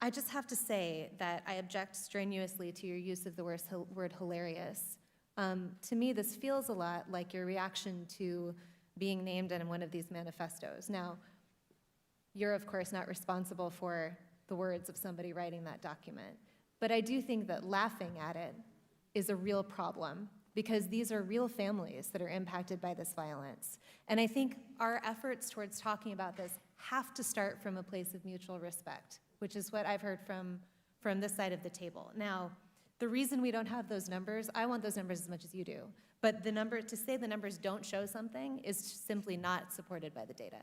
I just have to say that I object strenuously to your use of the word hilarious. To me, this feels a lot like your reaction to being named in one of these manifestos. Now, you're of course not responsible for the words of somebody writing that document, but I do think that laughing at it is a real problem because these are real families that are impacted by this violence. And I think our efforts towards talking about this have to start from a place of mutual respect, which is what I've heard from this side of the table. Now, the reason we don't have those numbers, I want those numbers as much as you do, but to say the numbers don't show something is simply not supported by the data.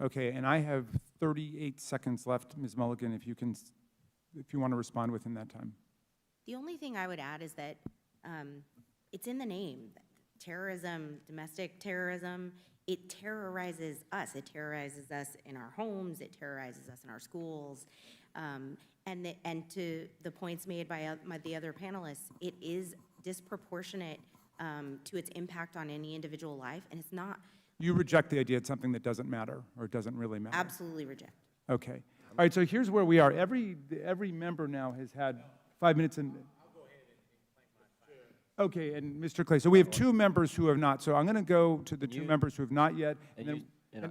Okay, and I have 38 seconds left, Ms. Mulligan, if you want to respond within that time. The only thing I would add is that it's in the name. Terrorism, domestic terrorism, it terrorizes us. It terrorizes us in our homes. It terrorizes us in our schools. And to the points made by the other panelists, it is disproportionate to its impact on any individual life, and it's not. You reject the idea it's something that doesn't matter or doesn't really matter? Absolutely reject. Okay. All right, so here's where we are. Every member now has had 5 minutes and... I'll go ahead and claim my time. Okay, and Mr. Clay, so we have 2 members who have not. So I'm going to go to the 2 members who have not yet, and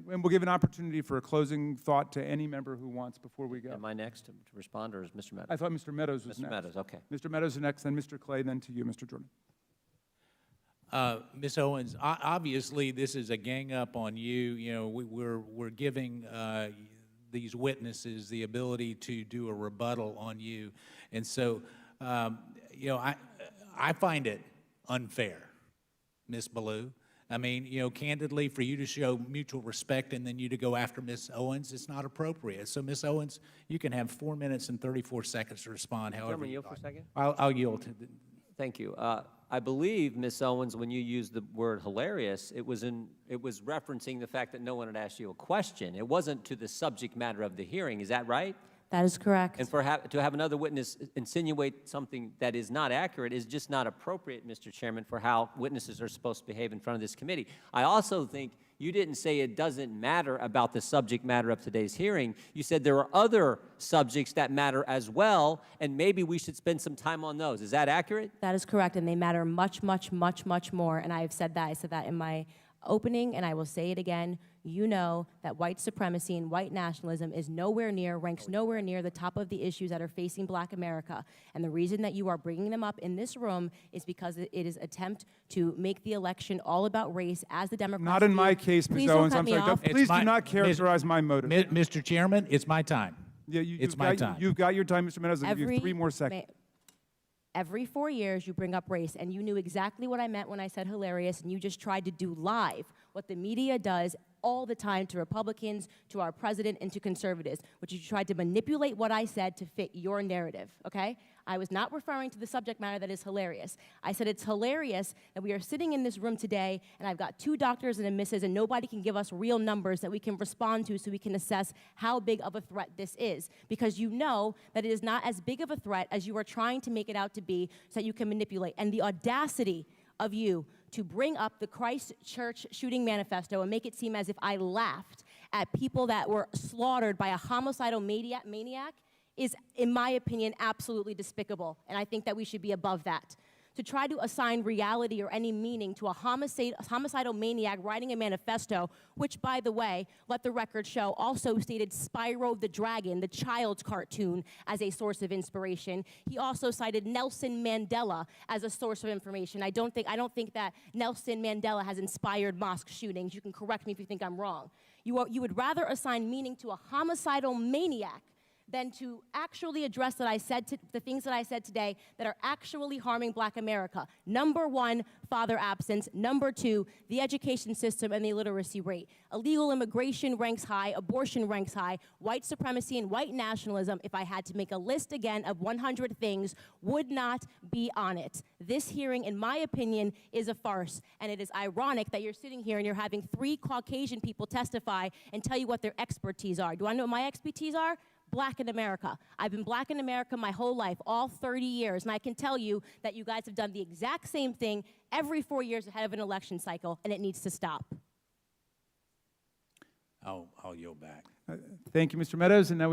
we'll give an opportunity for a closing thought to any member who wants before we go. Am I next to respond, or is Mr. Meadows? I thought Mr. Meadows was next. Mr. Meadows, okay. Mr. Meadows is next, then Mr. Clay, then to you, Mr. Jordan. Ms. Owens, obviously this is a gang up on you. You know, we're giving these witnesses the ability to do a rebuttal on you, and so you know, I find it unfair, Ms. Ballou. I mean, you know, candidly, for you to show mutual respect and then you to go after Ms. Owens, it's not appropriate. So, Ms. Owens, you can have 4 minutes and 34 seconds to respond. However, yield for a second. I'll yield to. Thank you. I believe, Ms. Owens, when you used the word hilarious, it was referencing the fact that no one had asked you a question. It wasn't to the subject matter of the hearing. Is that right? That is correct. And to have another witness insinuate something that is not accurate is just not appropriate, Mr. Chairman, for how witnesses are supposed to behave in front of this committee. I also think you didn't say it doesn't matter about the subject matter of today's hearing. You said there are other subjects that matter as well, and maybe we should spend some time on those. Is that accurate? That is correct, and they matter much, much, much, much more, and I have said that. I said that in my opening, and I will say it again. You know that white supremacy and white nationalism is ranks nowhere near the top of the issues that are facing Black America. And the reason that you are bringing them up in this room is because it is an attempt to make the election all about race, as the Democrats Not in my case, Ms. Owens. I'm sorry. Please do not characterize my motive. Mr. Chairman, it's my time. Yeah, it's my time. You've got your time, Mr. Meadows. I'll give you 3 more seconds. Every 4 years, you bring up race, and you knew exactly what I meant when I said hilarious, and you just tried to do live what the media does all the time to Republicans, to our president, and to conservatives, which you tried to manipulate what I said to fit your narrative, okay? I was not referring to the subject matter that is hilarious. I said it's hilarious that we are sitting in this room today, and I've got 2 doctors and a missus, and nobody can give us real numbers that we can respond to so we can assess how big of a threat this is. Because you know that it is not as big of a threat as you are trying to make it out to be so that you can manipulate. And the audacity of you to bring up the Christchurch shooting manifesto and make it seem as if I laughed at people that were slaughtered by a homicidal maniac is, in my opinion, absolutely despicable. And I think that we should be above that. To try to assign reality or any meaning to a homicidal maniac writing a manifesto, which, by the way, let the record show, also stated Spyro the Dragon, the child's cartoon, as a source of inspiration. He also cited Nelson Mandela as a source of information. I don't think that Nelson Mandela has inspired mosque shootings. You can correct me if you think I'm wrong. You would rather assign meaning to a homicidal maniac than to actually address the things that I said today that are actually harming Black America. Number 1, father absence. Number 2, the education system and the illiteracy rate. Illegal immigration ranks high, abortion ranks high, white supremacy and white nationalism, if I had to make a list again of 100 things, would not be on it. This hearing, in my opinion, is a farce, and it is ironic that you're sitting here and you're having 3 Caucasian people testify and tell you what their expertise are. Do I know what my expertise are? Black in America. I've been Black in America my whole life, all 30 years, and I can tell you that you guys have done the exact same thing every 4 years ahead of an election cycle, and it needs to stop. I'll yield back. Thank you, Mr. Meadows. And now